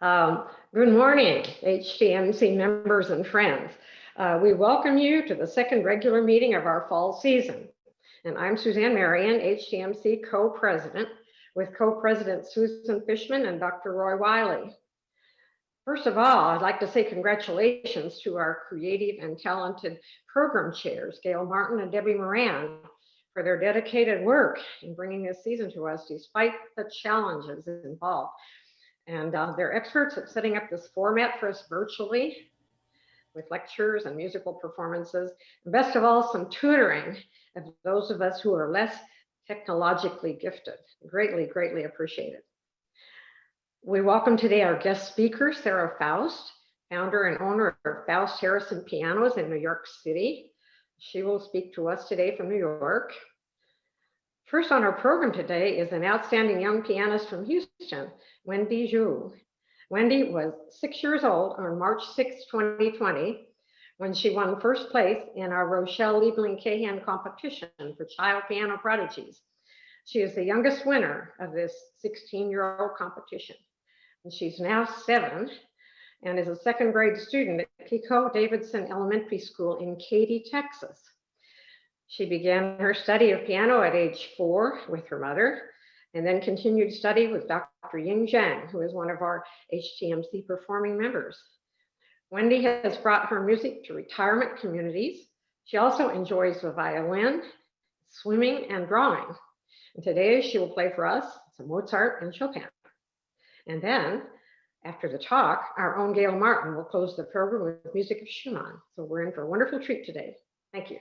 Good morning, HTMC members and friends. We welcome you to the second regular meeting of our fall season. And I'm Suzanne Marion, HTMC co-president, with co-president Susan Fishman and Dr. Roy Wiley. First of all, I'd like to say congratulations to our creative and talented program chairs, Gayle Martin and Debbie Moran, for their dedicated work in bringing this season to us despite the challenges involved. And they're experts at setting up this format for us virtually with lectures and musical performances. And best of all, some tutoring of those of us who are less technologically gifted. Greatly, greatly appreciated. We welcome today our guest speaker, Sara Faust, founder and owner of Faust Harrison Pianos in New York City. She will speak to us today from New York. First on our program today is an outstanding young pianist from Houston, Wendy Zhou. Wendy was 6 years old on March 6, 2020, when she won first place in our Rochelle Liebling-Cahan competition for child piano prodigies. She is the youngest winner of this 16-year-old competition. And she's now 7 and is a second grade student at Pico Davidson Elementary School in Katy, Texas. She began her study of piano at age 4 with her mother, and then continued study with Dr. Ying Zhang, who is one of our HTMC performing members. Wendy has brought her music to retirement communities. She also enjoys the violin, swimming, and drawing. And today she will play for us some Mozart and Chopin. And then, after the talk, our own Gayle Martin will close the program with music of Schumann. So we're in for a wonderful treat today. Thank you.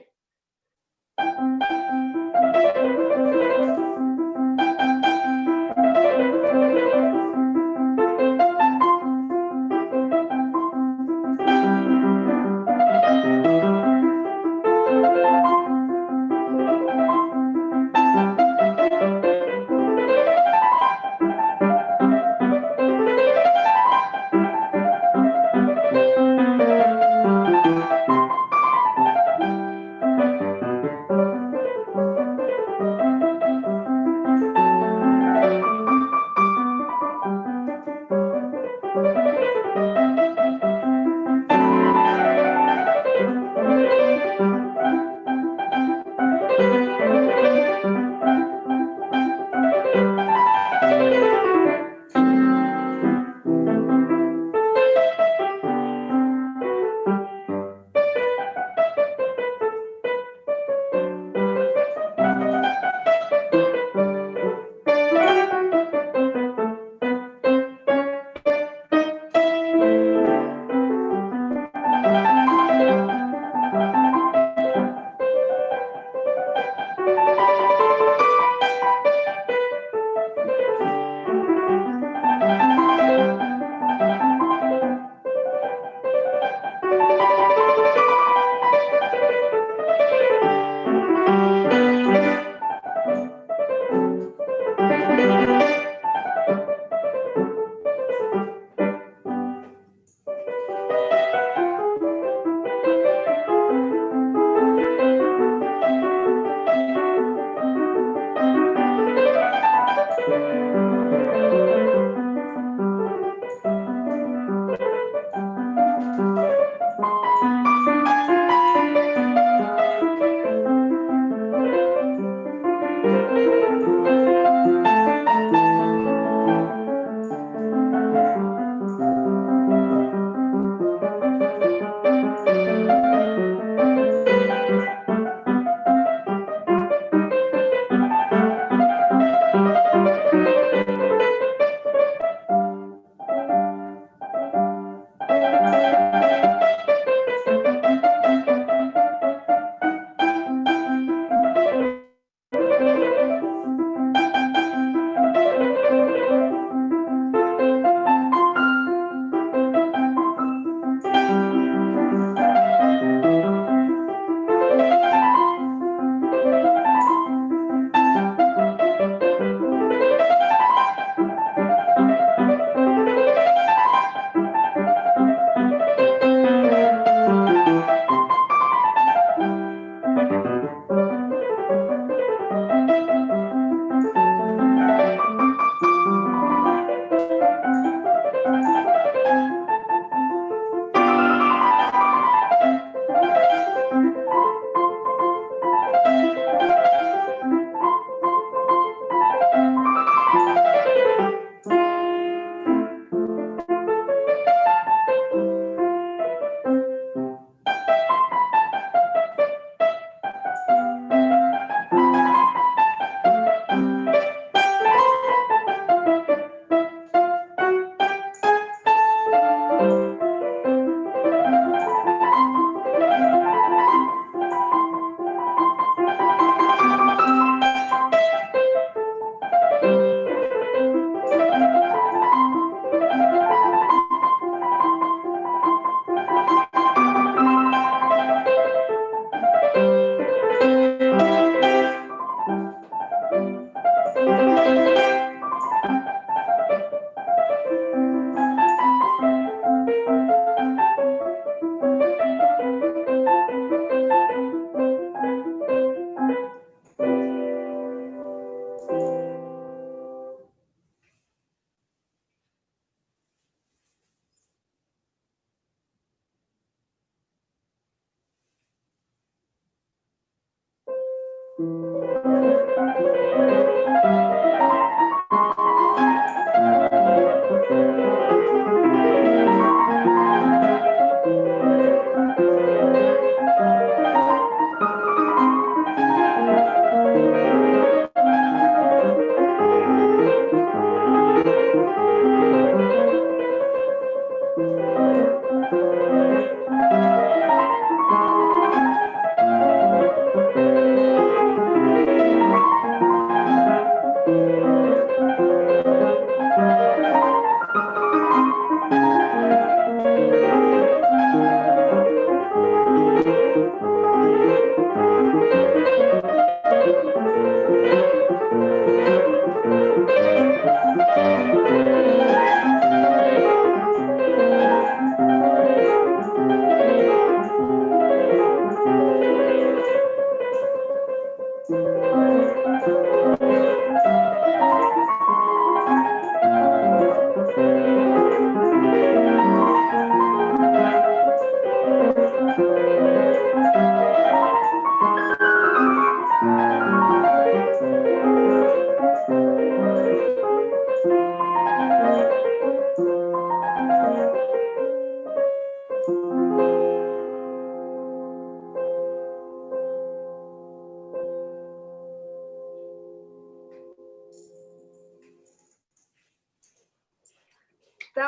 That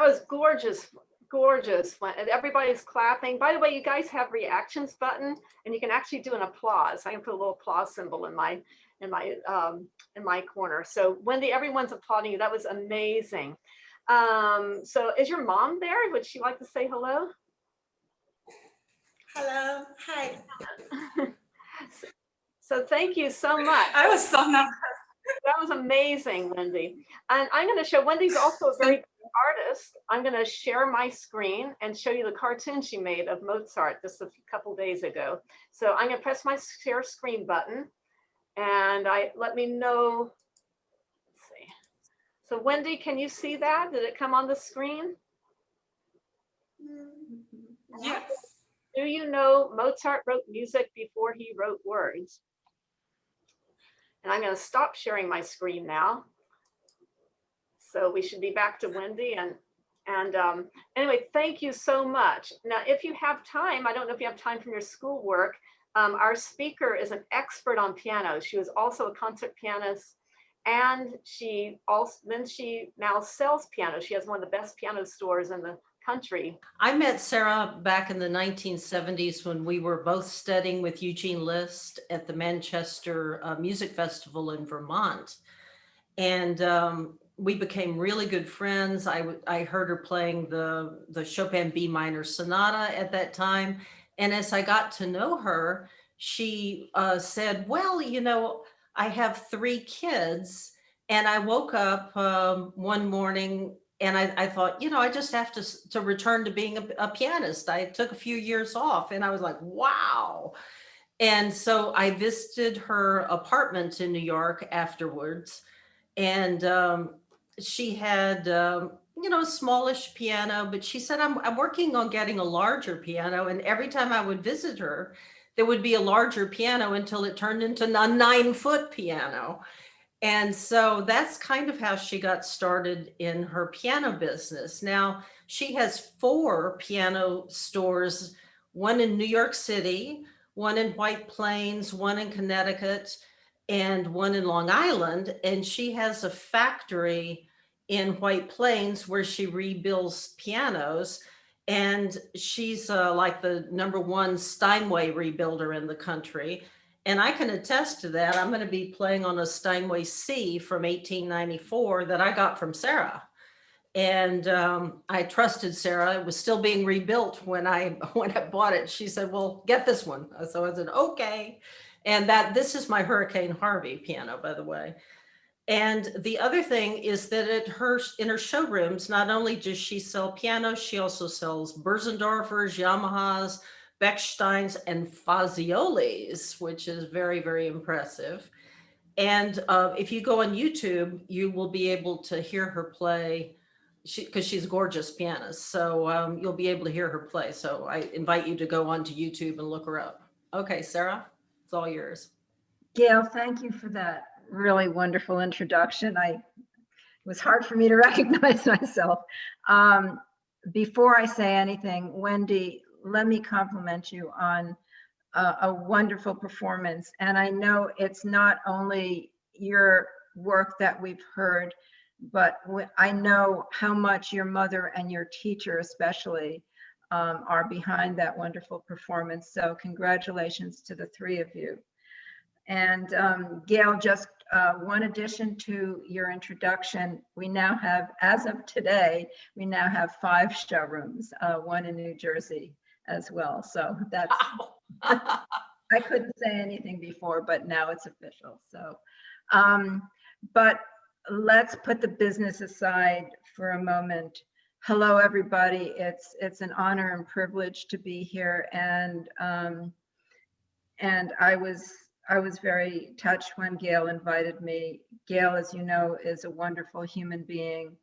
was gorgeous, gorgeous. And everybody's clapping. By the way, you guys have reactions button, and you can actually do an applause. I can put a little applause symbol in my corner. So Wendy, everyone's applauding you. That was amazing. So is your mom there? Would she like to say hello? Hello. Hi. So thank you so much. I was so nervous. That was amazing, Wendy. And I'm going to show, Wendy's also a very good artist. I'm going to share my screen and show you the cartoon she made of Mozart just a couple days ago. So I'm going to press my share screen button, and let me know. Let's see. So Wendy, can you see that? Did it come on the screen? Yes. Do you know Mozart wrote music before he wrote words? And I'm going to stop sharing my screen now. So we should be back to Wendy. And anyway, thank you so much. Now, if you have time, I don't know if you have time from your schoolwork, our speaker is an expert on piano. She was also a concert pianist, and she now sells piano. She has one of the best piano stores in the country. I met Sara back in the 1970s when we were both studying with Eugene Liszt at the Manchester Music Festival in Vermont. And we became really good friends. I heard her playing the Chopin B minor sonata at that time. And as I got to know her, she said, well, you know, I have 3 kids. And I woke up one morning and I thought, you know, I just have to return to being a pianist. I took a few years off and I was like, wow. And so I visited her apartment in New York afterwards. And she had, you know, a smallish piano, but she said, I'm working on getting a larger piano. And every time I would visit her, there would be a larger piano until it turned into a 9-foot piano. And so that's kind of how she got started in her piano business. Now, she has 4 piano stores, one in New York City, one in White Plains, one in Connecticut, and one in Long Island. And she has a factory in White Plains where she rebuilds pianos. And she's like the #1 Steinway rebuilder in the country. And I can attest to that. I'm going to be playing on a Steinway C from 1894 that I got from Sara. And I trusted Sara. It was still being rebuilt when I bought it. She said, well, get this one. So I said, okay. And this is my Hurricane Harvey piano, by the way. And the other thing is that in her showrooms, not only does she sell pianos, she also sells Bösendorfers, Yamahas, Bechsteins, and Faziolis, which is very, very impressive. And if you go on YouTube, you will be able to hear her play because she's a gorgeous pianist. So you'll be able to hear her play. So I invite you to go onto YouTube and look her up. Okay, Sara, it's all yours. Gayle, thank you for that really wonderful introduction. It was hard for me to recognize myself. Before I say anything, Wendy, let me compliment you on a wonderful performance. And I know it's not only your work that we've heard, but I know how much your mother and your teacher especially are behind that wonderful performance. So congratulations to the three of you. And Gayle, just one addition to your introduction, we now have, as of today, we now have 5 showrooms, one in New Jersey as well. So that's, I couldn't say anything before, but now it's official. So, but let's put the business aside for a moment. Hello, everybody. It's an honor and privilege to be here, and I was very touched when Gayle invited me. Gayle, as you know, is a wonderful human being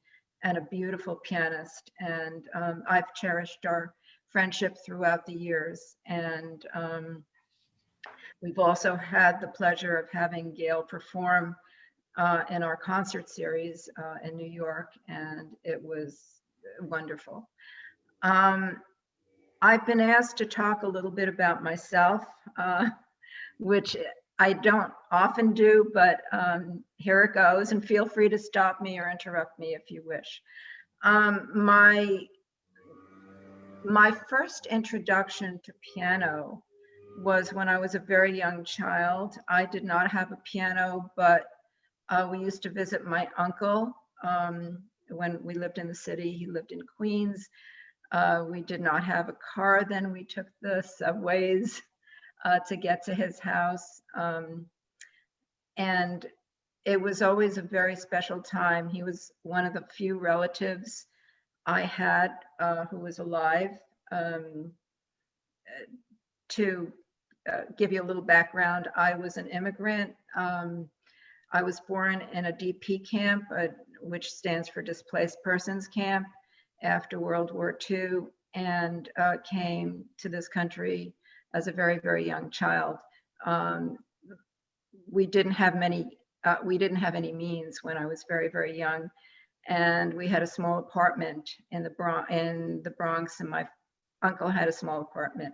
and a beautiful pianist, and I've cherished our friendship throughout the years. And we've also had the pleasure of having Gayle perform in our concert series in New York, and it was wonderful. I've been asked to talk a little bit about myself, which I don't often do, but here it goes, and feel free to stop me or interrupt me if you wish. My first introduction to piano was when I was a very young child. I did not have a piano, but we used to visit my uncle when we lived in the city. He lived in Queens. We did not have a car then. We took the subways to get to his house. And it was always a very special time. He was one of the few relatives I had who was alive. To give you a little background, I was an immigrant. I was born in a DP camp, which stands for Displaced Persons Camp, after World War II, and came to this country as a very, very young child. We didn't have any means when I was very, very young, and we had a small apartment in the Bronx, and my uncle had a small apartment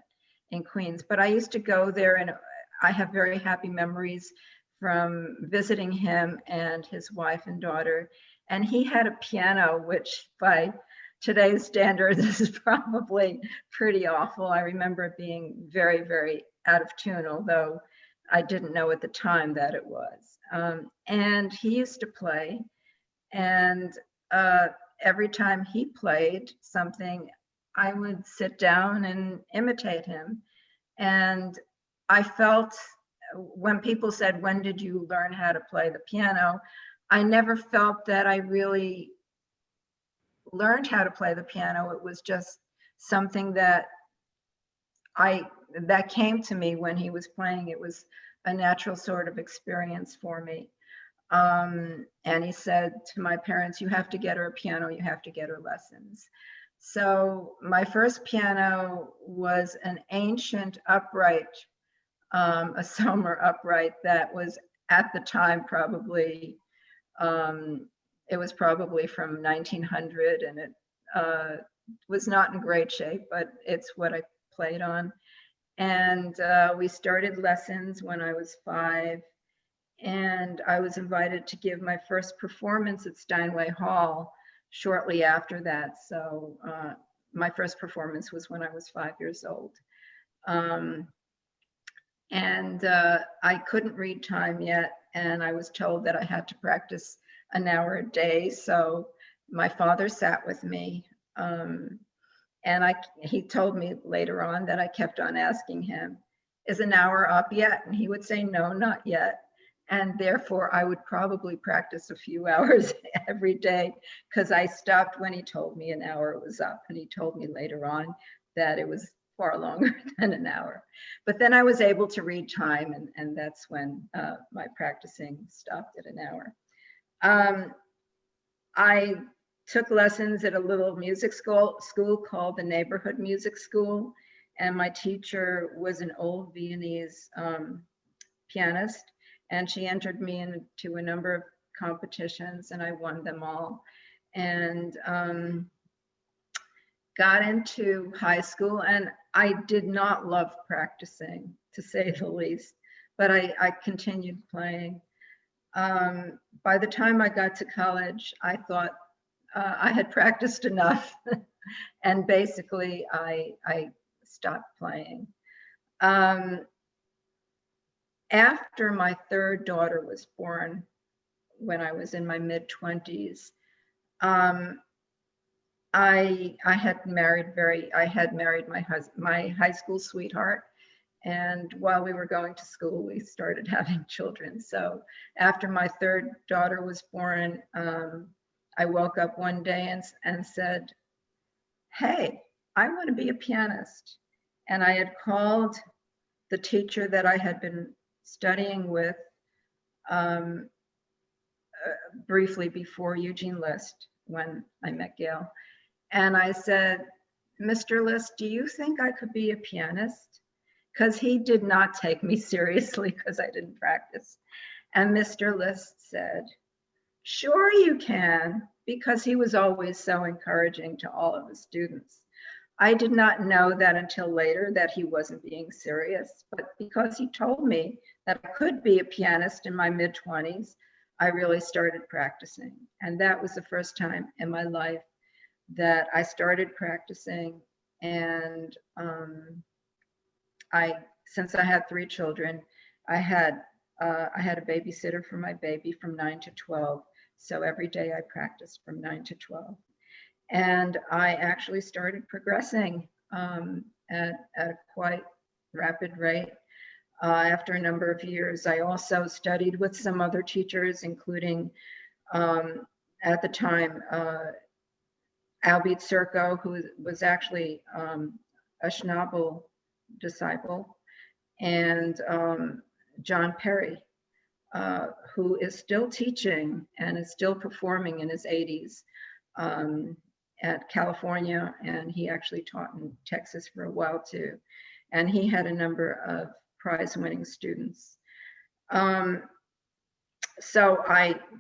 in Queens. But I used to go there, and I have very happy memories from visiting him and his wife and daughter. And he had a piano, which by today's standards is probably pretty awful. I remember it being very, very out of tune, although I didn't know at the time that it was. And he used to play, and every time he played something, I would sit down and imitate him. And I felt, when people said, when did you learn how to play the piano? I never felt that I really learned how to play the piano. It was just something that came to me when he was playing. It was a natural sort of experience for me. And he said to my parents, you have to get her a piano, you have to get her lessons. So my first piano was an ancient upright, a Sommer upright that was at the time probably, it was probably from 1900, and it was not in great shape, but it's what I played on. And we started lessons when I was 5, and I was invited to give my first performance at Steinway Hall shortly after that. So my first performance was when I was 5 years old. And I couldn't read time yet, and I was told that I had to practice an hour a day. So my father sat with me, and he told me later on that I kept on asking him, is an hour up yet? And he would say, no, not yet. And therefore I would probably practice a few hours every day, because I stopped when he told me an hour was up, and he told me later on that it was far longer than an hour. But then I was able to read time, and that's when my practicing stopped at an hour. I took lessons at a little music school called the Neighborhood Music School, and my teacher was an old Viennese pianist, and she entered me into a number of competitions, and I won them all. And got into high school, and I did not love practicing, to say the least, but I continued playing. By the time I got to college, I thought I had practiced enough, and basically I stopped playing. After my third daughter was born, when I was in my mid-20s, I had married my high school sweetheart, and while we were going to school, we started having children. So after my third daughter was born, I woke up one day and said, "Hey, I want to be a pianist." And I had called the teacher that I had been studying with briefly before Eugene List, when I met Gayle. And I said, "Mr. List, do you think I could be a pianist?" Because he did not take me seriously because I didn't practice. And Mr. List said, "Sure you can," because he was always so encouraging to all of the students. I did not know that until later that he wasn't being serious, but because he told me that I could be a pianist in my mid-20s, I really started practicing. And that was the first time in my life that I started practicing. And since I had 3 children, I had a babysitter for my baby from 9 to 12. So every day I practiced from 9 to 12. And I actually started progressing at a quite rapid rate. After a number of years, I also studied with some other teachers, including at the time, Albert Serco, who was actually a Schnabel disciple, and John Perry, who is still teaching and is still performing in his 80s at California, and he actually taught in Texas for a while too. And he had a number of prize-winning students. So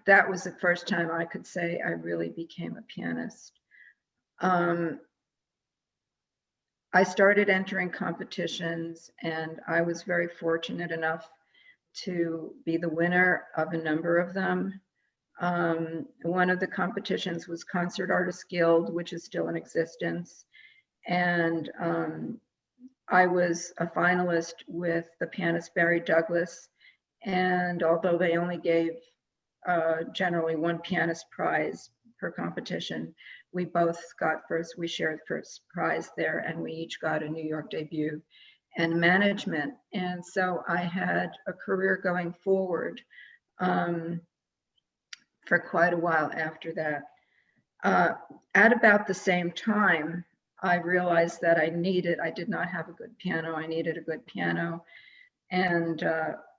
that was the first time I could say I really became a pianist. I started entering competitions, and I was very fortunate enough to be the winner of a number of them. One of the competitions was Concert Artists Guild, which is still in existence. And I was a finalist with the pianist Barry Douglas. And although they only gave generally 1 pianist prize per competition, we shared first prize there, and we each got a New York debut and management. And so I had a career going forward for quite a while after that. At about the same time, I realized that I did not have a good piano. I needed a good piano. And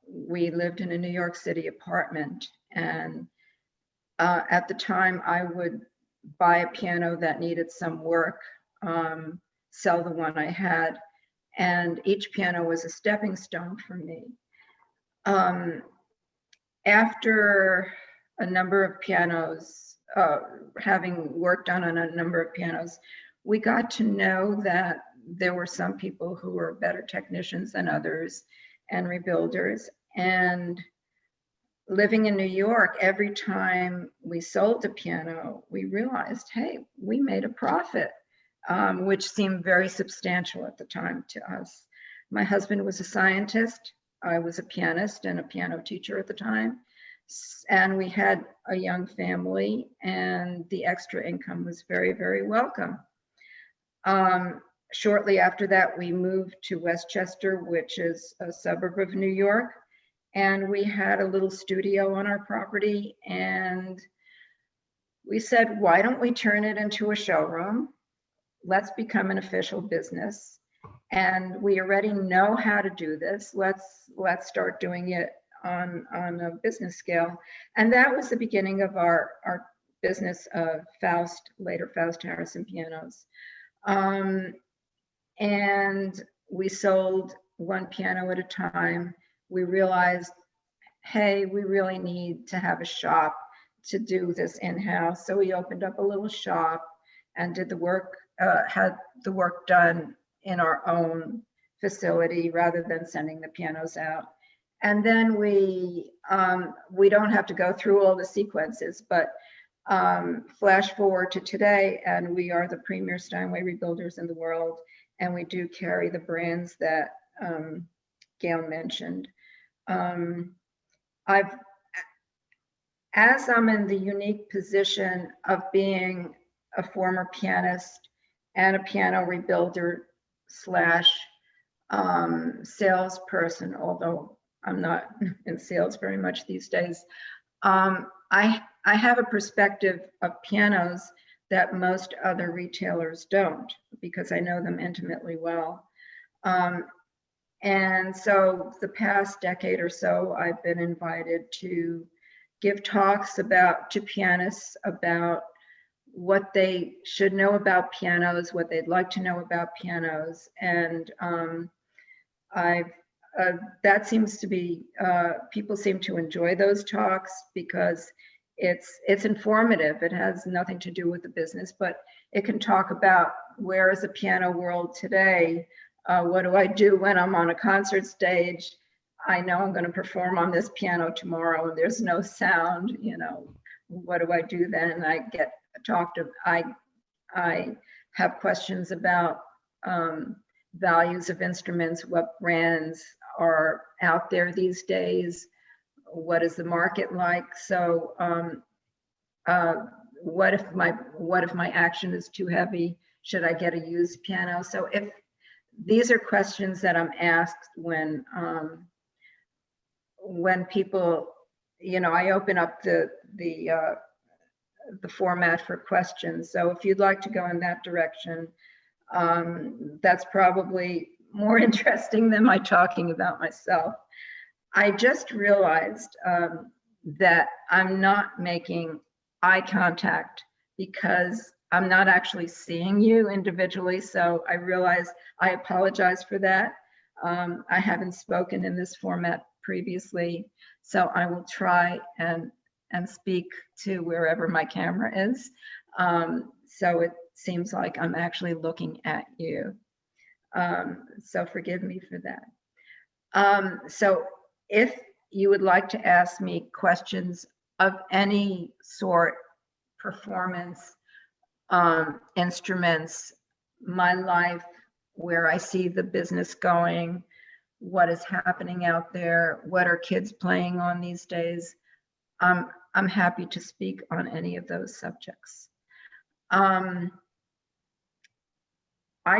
we lived in a New York City apartment. And at the time, I would buy a piano that needed some work, sell the one I had, and each piano was a stepping stone for me. After a number of pianos, having worked on a number of pianos, we got to know that there were some people who were better technicians than others and rebuilders. And living in New York, every time we sold a piano, we realized, hey, we made a profit, which seemed very substantial at the time to us. My husband was a scientist. I was a pianist and a piano teacher at the time. And we had a young family, and the extra income was very, very welcome. Shortly after that, we moved to Westchester, which is a suburb of New York. And we had a little studio on our property, and we said, why don't we turn it into a showroom? Let's become an official business. And we already know how to do this. Let's start doing it on a business scale. And that was the beginning of our business of Faust, later Faust Harrison pianos. And we sold 1 piano at a time. We realized hey, we really need to have a shop to do this in-house. So we opened up a little shop and did the work, had the work done in our own facility rather than sending the pianos out. And then we don't have to go through all the sequences, but flash forward to today, and we are the premier Steinway rebuilders in the world, and we do carry the brands that Gayle mentioned. As I'm in the unique position of being a former pianist and a piano rebuilder slash salesperson, although I'm not in sales very much these days, I have a perspective of pianos that most other retailers don't, because I know them intimately well. And so the past decade or so, I've been invited to give talks to pianists about what they should know about pianos, what they'd like to know about pianos. And that seems to be, people seem to enjoy those talks because it's informative. It has nothing to do with the business, but it can talk about where is the piano world today? What do I do when I'm on a concert stage? I know I'm going to perform on this piano tomorrow and there's no sound, you know, what do I do then? I get talked to, I have questions about values of instruments, what brands are out there these days, what is the market like? So what if my action is too heavy? Should I get a used piano? So if these are questions that I'm asked when people, you know, I open up the format for questions. So if you'd like to go in that direction, that's probably more interesting than my talking about myself. I just realized that I'm not making eye contact because I'm not actually seeing you individually. So I realize I apologize for that. I haven't spoken in this format previously, so I will try and speak to wherever my camera is. So it seems like I'm actually looking at you. So forgive me for that. So if you would like to ask me questions of any sort, performance, instruments, my life, where I see the business going, what is happening out there, what are kids playing on these days, I'm happy to speak on any of those subjects. I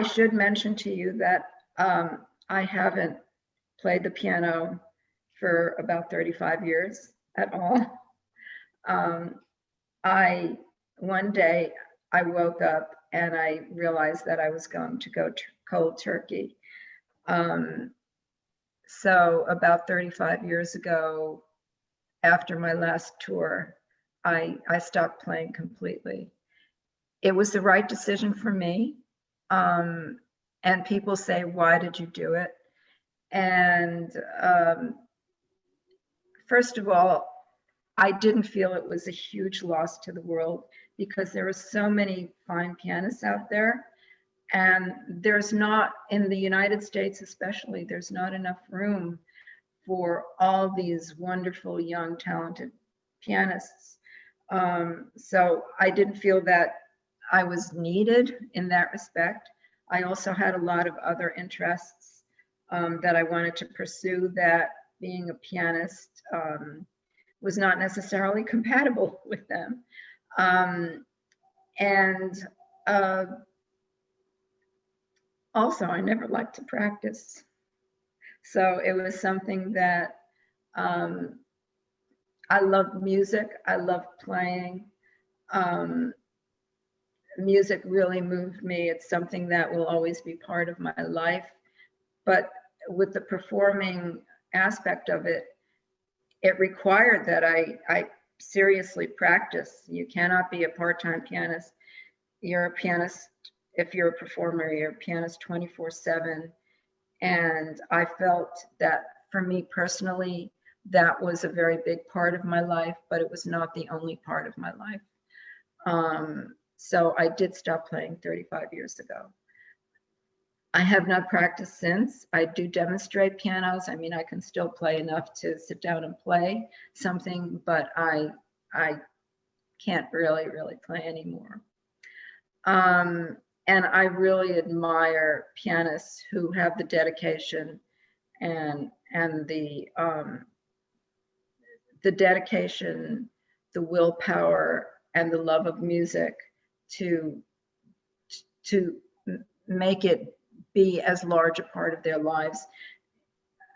should mention to you that I haven't played the piano for about 35 years at all. One day I woke up and I realized that I was going to go cold turkey. So about 35 years ago, after my last tour, I stopped playing completely. It was the right decision for me. And people say, why did you do it? And first of all, I didn't feel it was a huge loss to the world because there are so many fine pianists out there. And there's not, in the United States especially, there's not enough room for all these wonderful, young, talented pianists. So I didn't feel that I was needed in that respect. I also had a lot of other interests that I wanted to pursue that being a pianist was not necessarily compatible with them. Also, I never liked to practice. So it was something that I love music. I love playing. Music really moved me. It's something that will always be part of my life. But with the performing aspect of it, it required that I seriously practice. You cannot be a part-time pianist. You're a pianist, if you're a performer, you're a pianist 24/7. And I felt that for me personally, that was a very big part of my life, but it was not the only part of my life. So I did stop playing 35 years ago. I have not practiced since. I do demonstrate pianos. I mean, I can still play enough to sit down and play something, but I can't really play anymore. And I really admire pianists who have the dedication and the dedication, the willpower, and the love of music to make it be as large a part of their lives.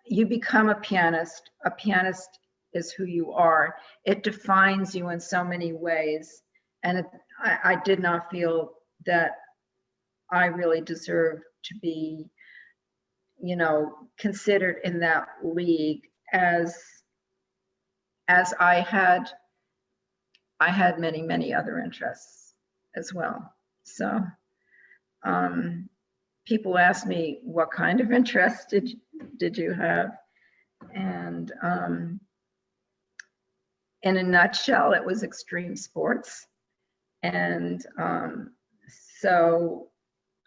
You become a pianist. A pianist is who you are. It defines you in so many ways. And I did not feel that I really deserved to be, you know, considered in that league as I had many other interests as well. So people ask me, what kind of interest did you have? And in a nutshell, it was extreme sports. And so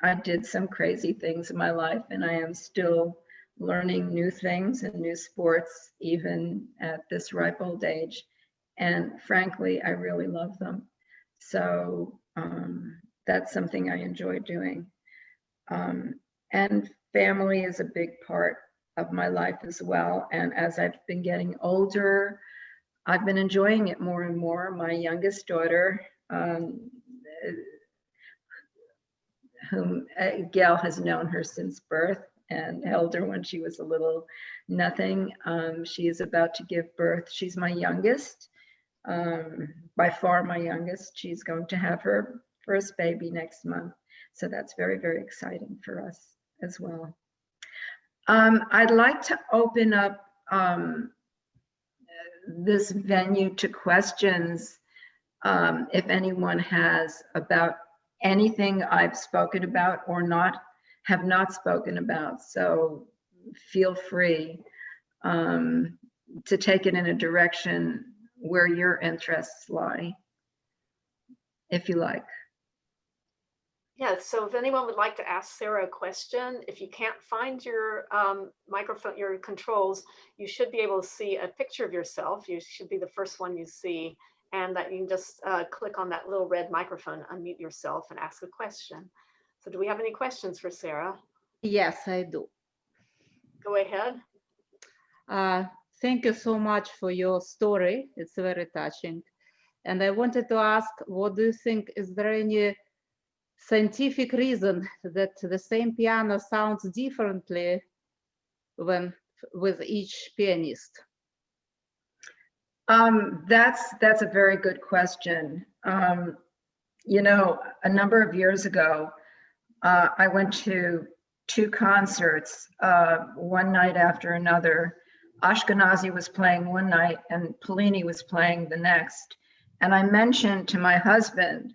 I did some crazy things in my life, and I am still learning new things and new sports, even at this ripe old age. And frankly, I really love them. So that's something I enjoy doing. And family is a big part of my life as well. And as I've been getting older, I've been enjoying it more and more. My youngest daughter, whom Gayle has known her since birth and held her when she was a little nothing. She is about to give birth. She's my youngest, by far my youngest. She's going to have her first baby next month. So that's very exciting for us as well. I'd like to open up this venue to questions, if anyone has, about anything I've spoken about or have not spoken about. So feel free to take it in a direction where your interests lie, if you like. Yeah, so if anyone would like to ask Sara a question, if you can't find your microphone, your controls, you should be able to see a picture of yourself. You should be the first one you see, and that you can just click on that little red microphone, unmute yourself, and ask a question. So do we have any questions for Sara? Yes, I do. Go ahead. Thank you so much for your story. It's very touching. And I wanted to ask, what do you think, is there any scientific reason that the same piano sounds differently with each pianist? That's a very good question. You know, a number of years ago, I went to 2 concerts, one night after another. Ashkenazi was playing one night and Polini was playing the next. And I mentioned to my husband,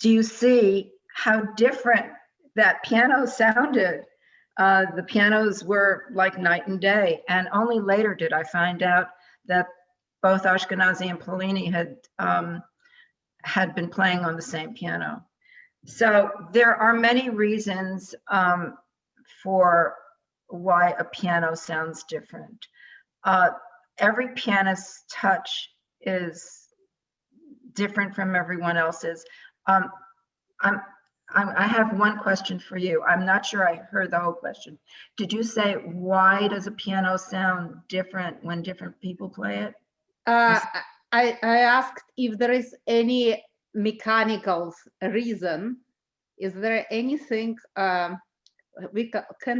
do you see how different that piano sounded? The pianos were like night and day. And only later did I find out that both Ashkenazi and Polini had been playing on the same piano. So there are many reasons for why a piano sounds different. Every pianist's touch is different from everyone else's. I have one question for you. I'm not sure I heard the whole question. Did you say, why does a piano sound different when different people play it? I asked if there is any mechanical reason. Is there anything, can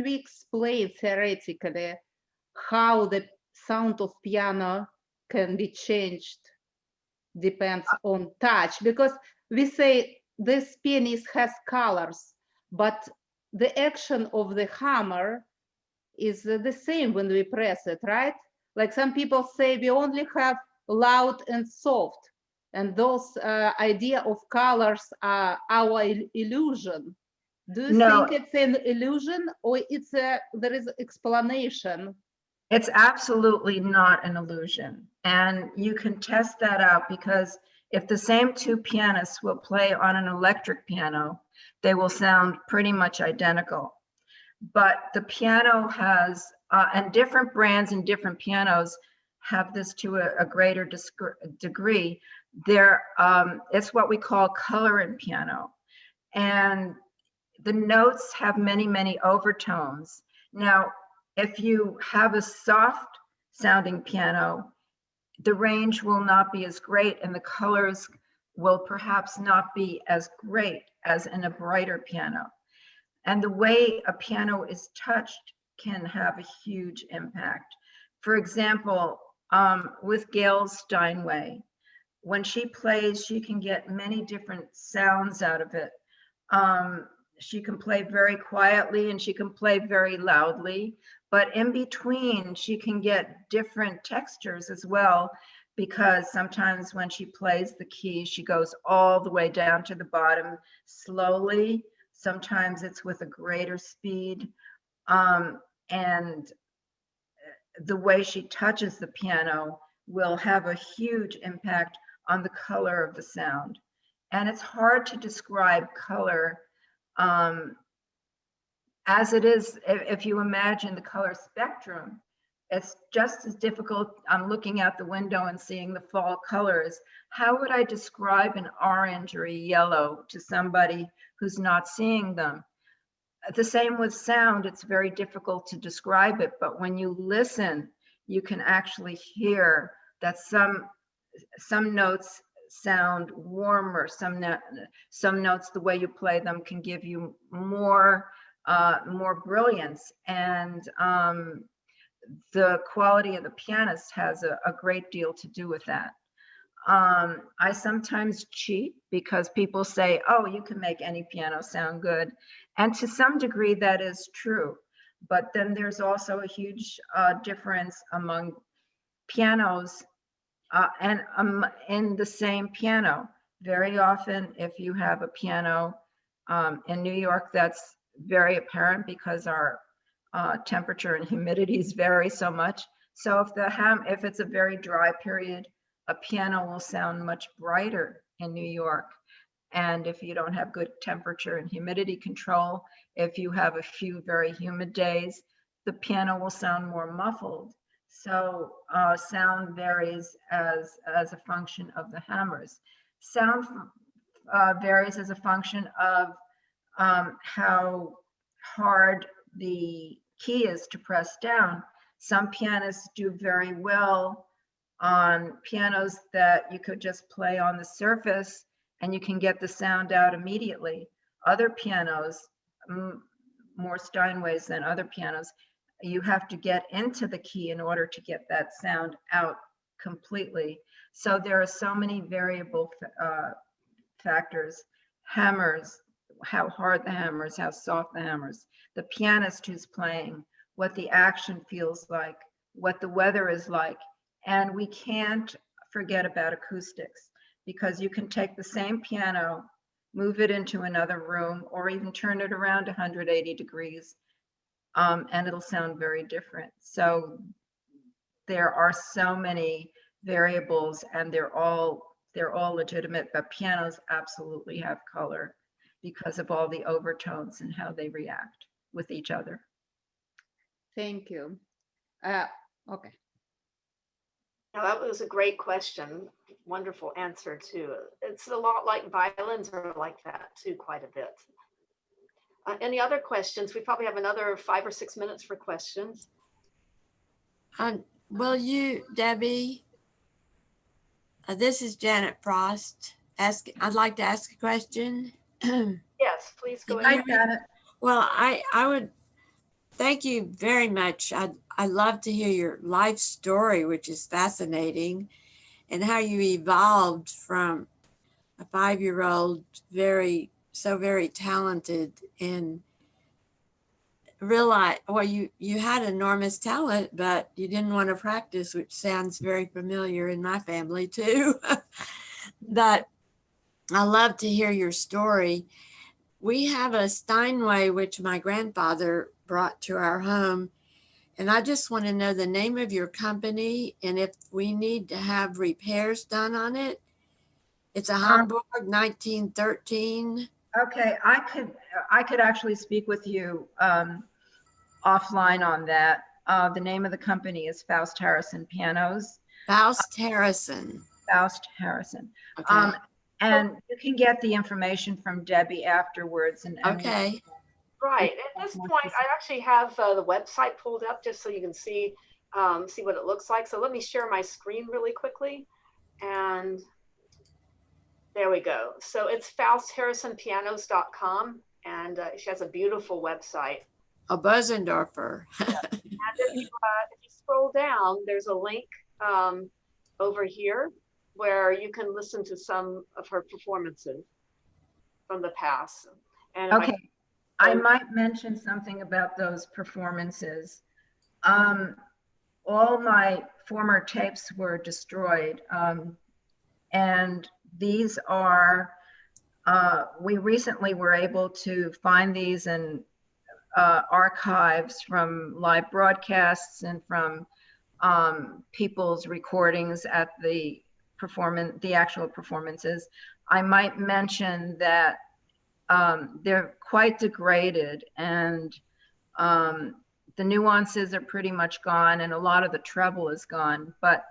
we explain theoretically how the sound of piano can be changed, depends on touch? Because we say this pianist has colors, but the action of the hammer is the same when we press it, right? Like some people say we only have loud and soft, and those idea of colors are our illusion. Do you think it's an illusion, or it's there is explanation It's absolutely not an illusion. And you can test that out because if the same two pianists will play on an electric piano, they will sound pretty much identical. But the piano has, and different brands and different pianos have this to a greater degree. It's what we call color in piano. And the notes have many, many overtones. Now, if you have a soft sounding piano, the range will not be as great and the colors will perhaps not be as great as in a brighter piano. And the way a piano is touched can have a huge impact. For example, with Gayle Steinway, when she plays, she can get many different sounds out of it. She can play very quietly and she can play very loudly, but in between, she can get different textures as well, because sometimes when she plays the key, she goes all the way down to the bottom slowly. Sometimes it's with a greater speed. And the way she touches the piano will have a huge impact on the color of the sound. And it's hard to describe color as it is. If you imagine the color spectrum, it's just as difficult. I'm looking out the window and seeing the fall colors. How would I describe an orange or a yellow to somebody who's not seeing them? The same with sound. It's very difficult to describe it, but when you listen, you can actually hear that some notes sound warmer, some notes, the way you play them can give you more brilliance, and the quality of the pianist has a great deal to do with that. I sometimes cheat because people say, oh, you can make any piano sound good. And to some degree that is true. But then there's also a huge difference among pianos and in the same piano. Very often, if you have a piano in New York, that's very apparent because our temperature and humidities vary so much. So if it's a very dry period, a piano will sound much brighter in New York. And if you don't have good temperature and humidity control, if you have a few very humid days, the piano will sound more muffled. So sound varies as a function of the hammers. Sound varies as a function of how hard the key is to press down. Some pianists do very well on pianos that you could just play on the surface and you can get the sound out immediately. Other pianos, more Steinways than other pianos, you have to get into the key in order to get that sound out completely. So there are so many variable factors. Hammers, how hard the hammers, how soft the hammers, the pianist who's playing, what the action feels like, what the weather is like. And we can't forget about acoustics, because you can take the same piano, move it into another room, or even turn it around 180 degrees, and it'll sound very different. So there are so many variables, and they're all legitimate, but pianos absolutely have color because of all the overtones and how they react with each other. Thank you. Okay. Now, that was a great question. Wonderful answer too. It's a lot like violins are like that too, quite a bit. Any other questions? We probably have another 5 or 6 minutes for questions. Will you, Debbie? This is Janet Frost. I'd like to ask a question. Yes, please go Hi, ahead. Janet. Well, I would thank you very much. I love to hear your life story, which is fascinating, and how you evolved from a 5-year-old, very talented, and realize, well, you had enormous talent, but you didn't want to practice, which sounds very familiar in my family too. But I love to hear your story. We have a Steinway, which my grandfather brought to our home, And I just want to know the name of your company and if we need to have repairs done on it. It's a Hamburg 1913. Okay, I could actually speak with you offline on that. The name of the company is Faust Harrison Pianos. Faust Harrison. Faust Harrison. Okay. And you can get the information from Debbie afterwards. And Okay. Right. At this point, I actually have the website pulled up just so you can see what it looks like. So let me share my screen really quickly. And there we go. So it's faustharrisonpianos.com, and she has a beautiful website. A Buzendorfer. And if you scroll down, there's a link over here where you can listen to some of her performances from the past. And okay, I might mention something about those performances. All my former tapes were destroyed, and these are, we recently were able to find these in archives from live broadcasts and from people's recordings at the actual performances. I might mention that they're quite degraded, and the nuances are pretty much gone, and a lot of the treble is gone, but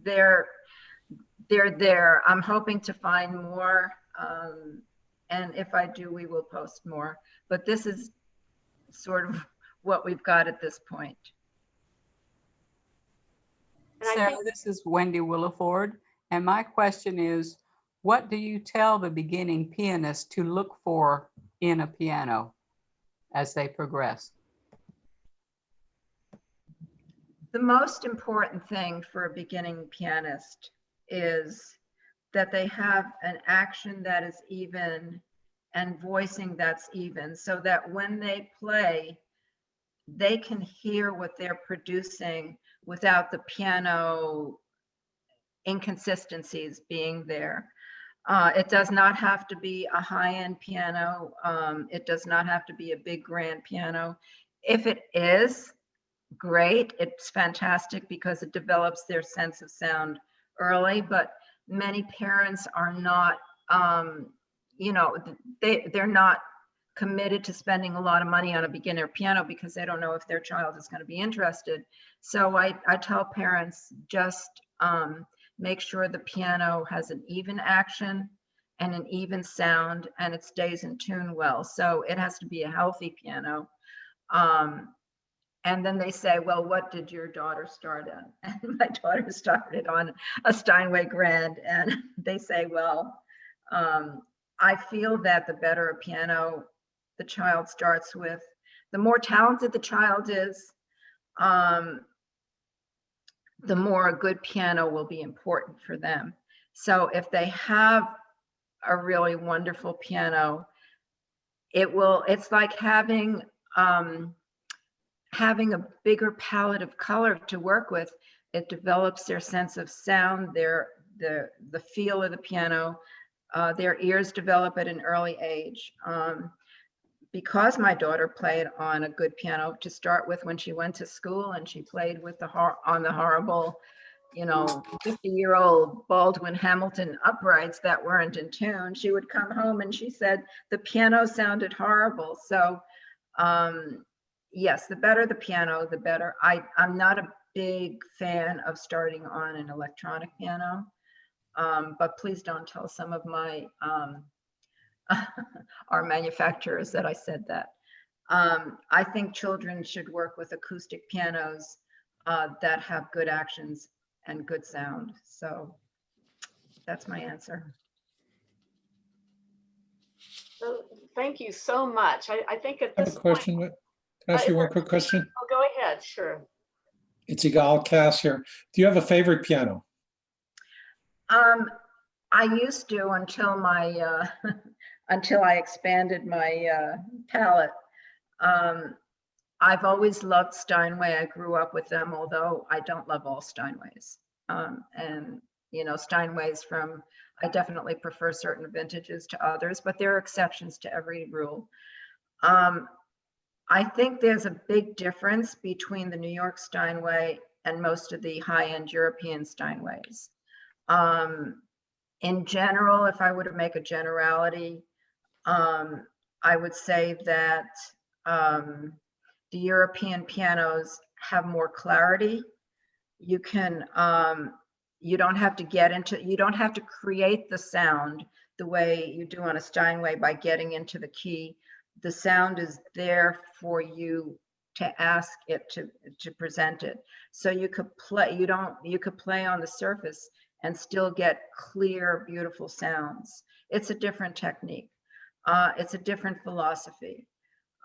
they're there. I'm hoping to find more, and if I do, we will post more, but this is sort of what we've got at this point. Sarah, this is Wendy Williford, and my question is, what do you tell the beginning pianist to look for in a piano as they progress? The most important thing for a beginning pianist is that they have an action that is even and voicing that's even, so that when they play, they can hear what they're producing without the piano inconsistencies being there. It does not have to be a high-end piano. It does not have to be a big grand piano. If it is, great, it's fantastic because it develops their sense of sound early, but many parents are not, they're not committed to spending a lot of money on a beginner piano because they don't know if their child is going to be interested. So I tell parents, just make sure the piano has an even action and an even sound, and it stays in tune well. So it has to be a healthy piano. And then they say, well, what did your daughter start on? And my daughter started on a Steinway Grand. And they say, well, I feel that the better a piano the child starts with, the more talented the child is, the more a good piano will be important for them. So if they have a really wonderful piano, it's like having a bigger palette of color to work with. It develops their sense of sound, the feel of the piano. Their ears develop at an early age. Because my daughter played on a good piano to start with when she went to school, and she played with on the horrible, 50-year-old Baldwin Hamilton uprights that weren't in tune, she would come home and she said the piano sounded horrible. So yes, the better the piano, the better. I'm not a big fan of starting on an electronic piano, but please don't tell some of my our manufacturers that I said that. I think children should work with acoustic pianos that have good actions and good sound. So that's my answer. So thank you so much. I think at I this have a question. Can I ask you one quick question? Oh, go ahead, sure. It's Igal Cass here. Do you have a favorite piano? I used to until my until I expanded my palette. I've always loved Steinway. I grew up with them, although I don't love all Steinways. And Steinways I definitely prefer certain vintages to others, but there are exceptions to every rule. I think there's a big difference between the New York Steinway and most of the high-end European Steinways. In general, if I were to make a generality, I would say that the European pianos have more clarity. You can, you don't have to get into, you don't have to create the sound the way you do on a Steinway by getting into the key. The sound is there for you to ask it to present it. So you could play, you could play on the surface and still get clear, beautiful sounds. It's a different technique. It's a different philosophy.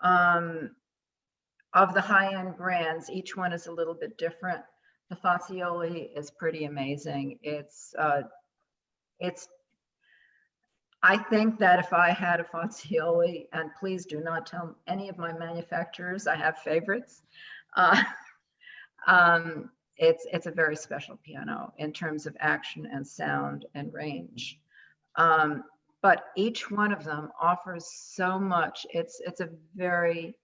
Of the high-end brands, each one is a little bit different. The Fazioli is pretty amazing. I think that if I had a Fazioli, and please do not tell any of my manufacturers, I have favorites. It's a very special piano in terms of action and sound and range. But each one of them offers so much. It's a very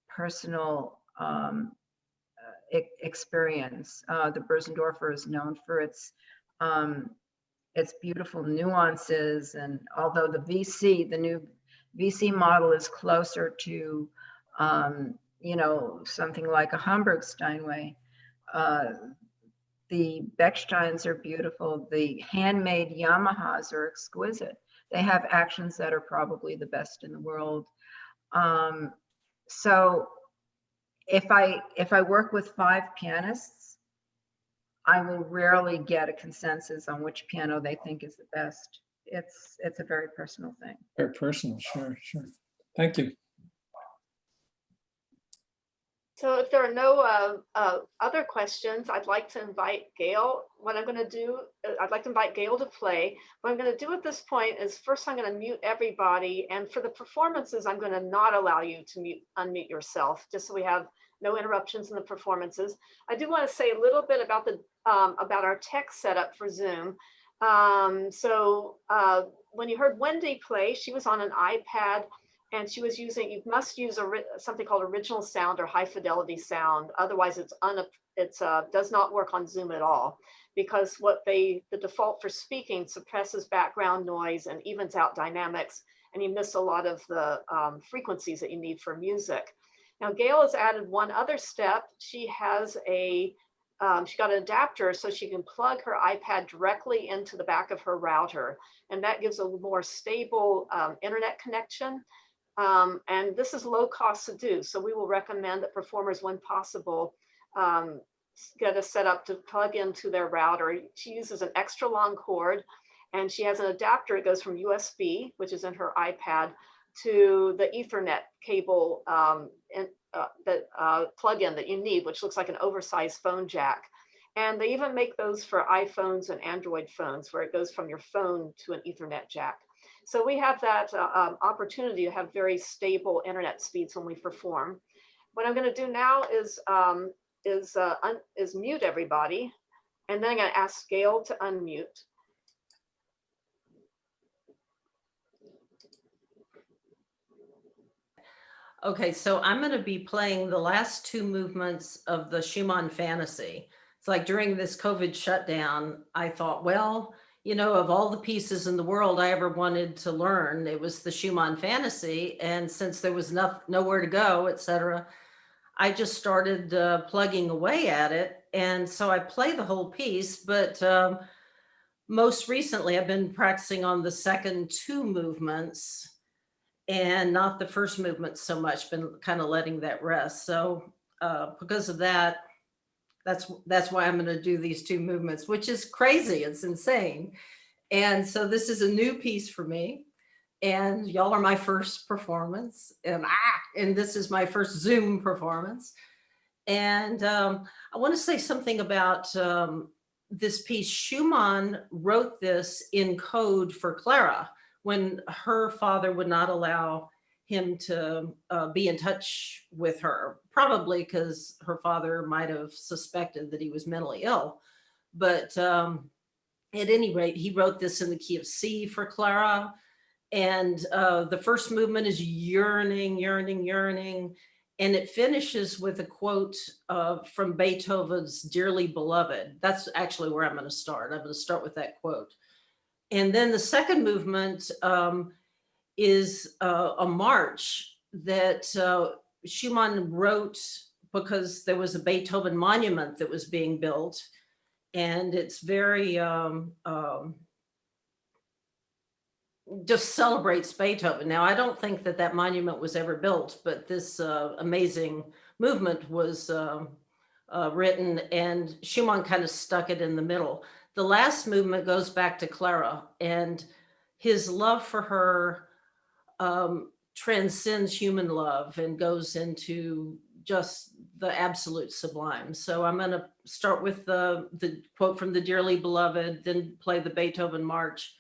personal experience. The Bösendorfer is known for its beautiful nuances, and although the new VC model is closer to, you know, something like a Hamburg Steinway, the Bechsteins are beautiful. The handmade Yamahas are exquisite. They have actions that are probably the best in the world. So if I work with 5 pianists, I will rarely get a consensus on which piano they think is the best. It's a very personal thing. Very personal, sure. Thank you. So if there are no other questions, I'd like to invite Gayle. What I'm going to do, I'd like to invite Gayle to play. What I'm going to do at this point is first I'm going to mute everybody. And for the performances, I'm going to not allow you to unmute yourself, just so we have no interruptions in the performances. I do want to say a little bit about our tech setup for Zoom. When you heard Wendy play, she was on an iPad. And she was using, you must use something called original sound or high fidelity sound. Otherwise it does not work on Zoom at all, because the default for speaking suppresses background noise and evens out dynamics, and you miss a lot of the frequencies that you need for music. Now Gayle has added one other step. She has she got an adapter so she can plug her iPad directly into the back of her router. And that gives a more stable internet connection. And this is low cost to do. So we will recommend that performers, when possible, get a setup to plug into their router. She uses an extra long cord, and she has an adapter. It goes from USB, which is in her iPad, to the Ethernet cable plug-in that you need, which looks like an oversized phone jack. And they even make those for iPhones and Android phones, where it goes from your phone to an Ethernet jack. So we have that opportunity to have very stable internet speeds when we perform. What I'm going to do now is mute everybody, and then I'm going to ask Gayle to unmute. Okay, so I'm going to be playing the last 2 movements of the Schumann Fantasy. It's like during this COVID shutdown, I thought, well, you know, of all the pieces in the world I ever wanted to learn, it was the Schumann Fantasy. And since there was nowhere to go, etc., I just started plugging away at it. And so I play the whole piece, but most recently I've been practicing on the second 2 movements and not the first movement so much, been kind of letting that rest. So because of that, that's why I'm going to do these 2 movements, which is crazy. It's insane. And so this is a new piece for me, and y'all are my first performance, and this is my first Zoom performance. And I want to say something about this piece. Schumann wrote this in code for Clara when her father would not allow him to be in touch with her, probably because her father might have suspected that he was mentally ill. But at any rate, he wrote this in the key of C for Clara. And the first movement is yearning, yearning, yearning. And it finishes with a quote from Beethoven's Dearly Beloved. That's actually where I'm going to start. I'm going to start with that quote. And then the second movement is a march that Schumann wrote because there was a Beethoven monument that was being built. And it's very, just celebrates Beethoven. Now, I don't think that that monument was ever built, but this amazing movement was written, and Schumann kind of stuck it in the middle. The last movement goes back to Clara, and his love for her transcends human love and goes into just the absolute sublime. So I'm going to start with the quote from the Dearly Beloved, then play the Beethoven March,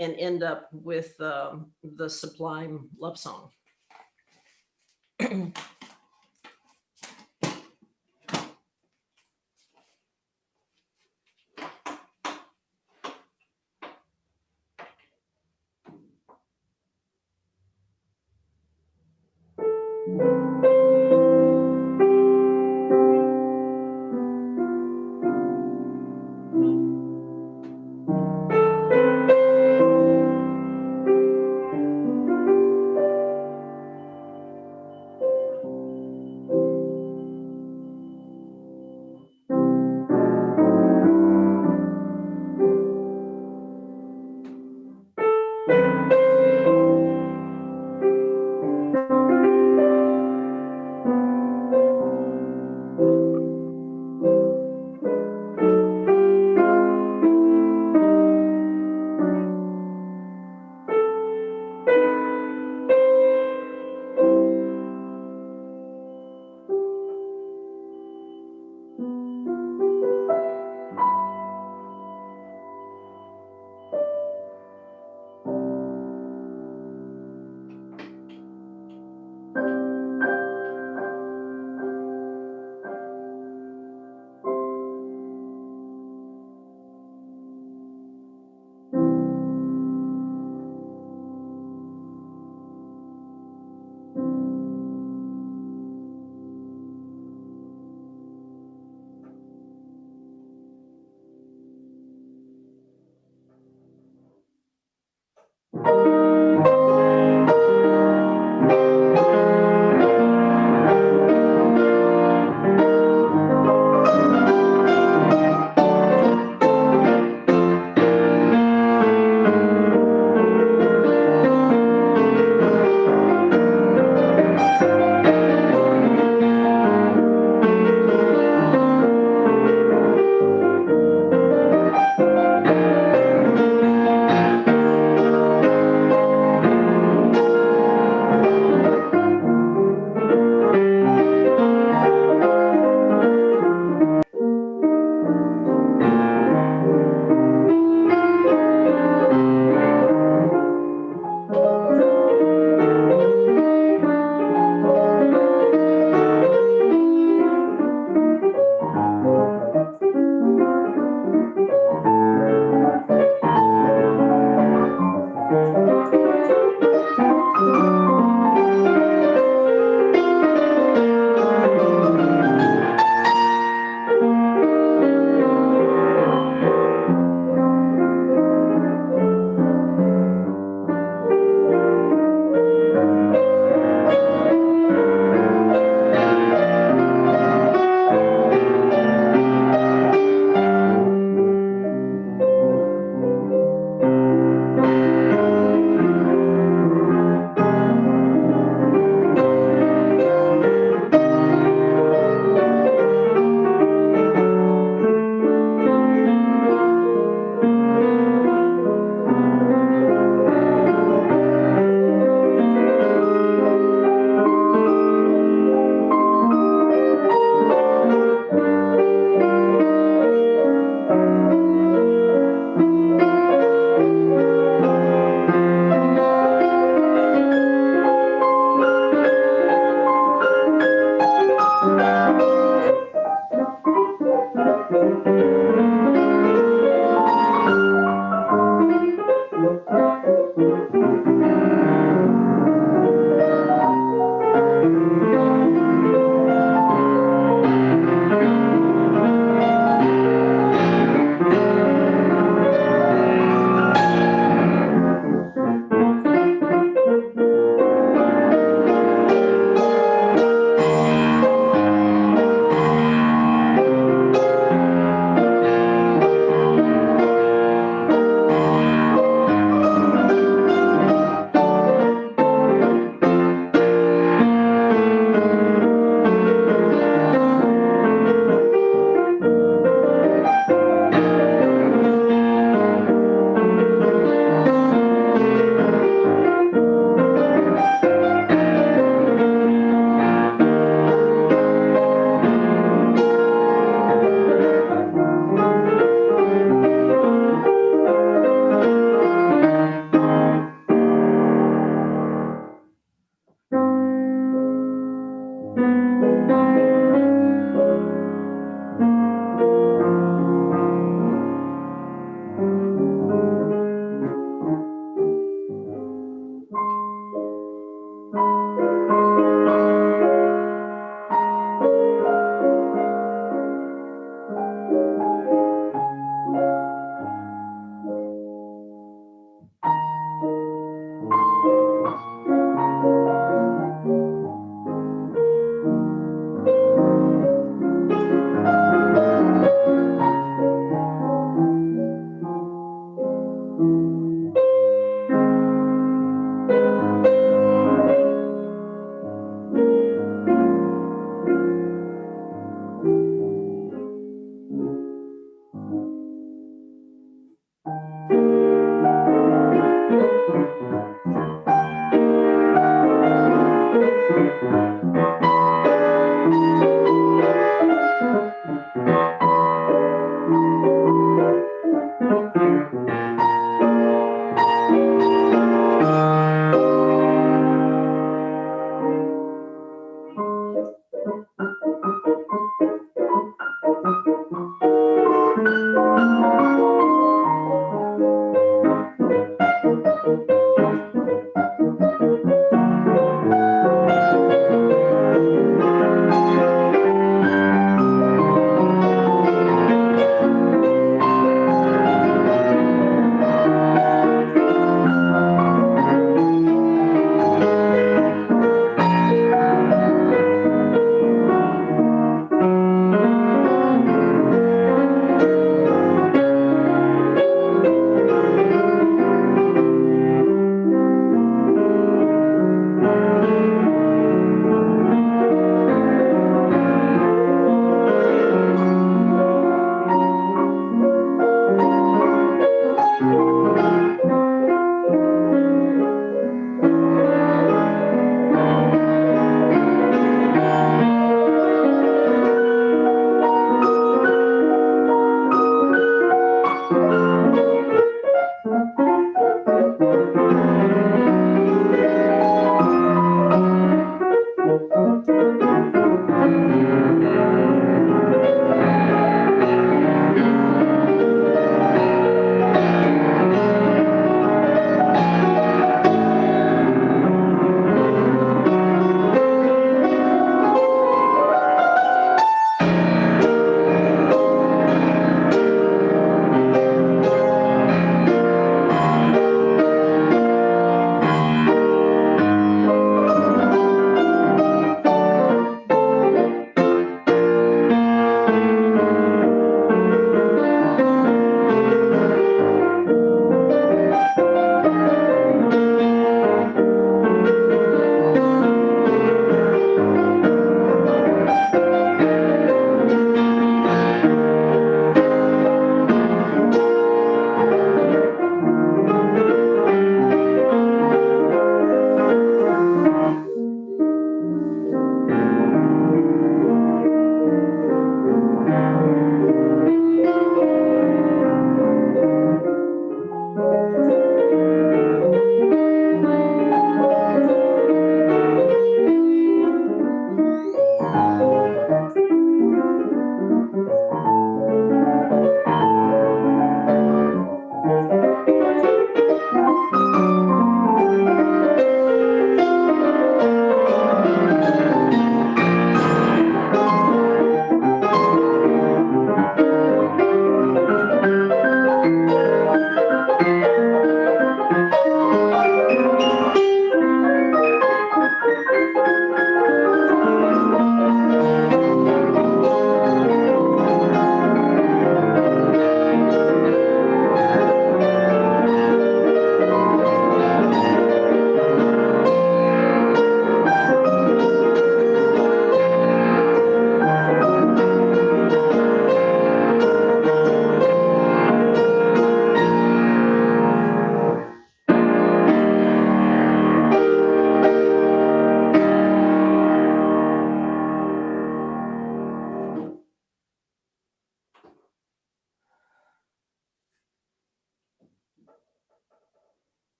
and end up with the sublime love song.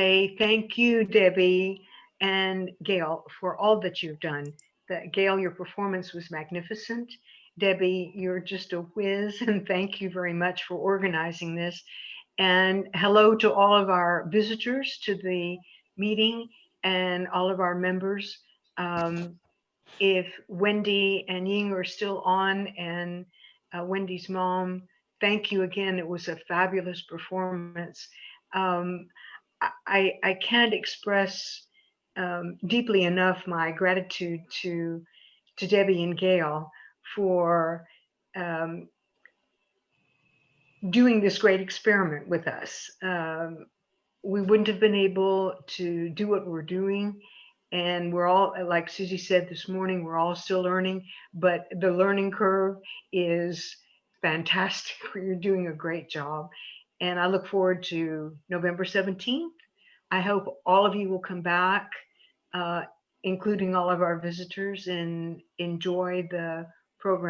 say thank you, Debbie and Gail, for all that you've done. Gail, your performance was magnificent. Debbie, you're just a whiz, and thank you very much for organizing this. And hello to all of our visitors to the meeting and all of our members. If Wendy and Ying are still on, and Wendy's mom, thank you again. It was a fabulous performance. I can't express deeply enough my gratitude to Debbie and Gail for doing this great experiment with us. We wouldn't have been able to do what we're doing. And we're all, like Susie said this morning, we're all still learning, but the learning curve is fantastic. You're doing a great job. And I look forward to November 17th. I hope all of you will come back, including all of our visitors, and enjoy the program.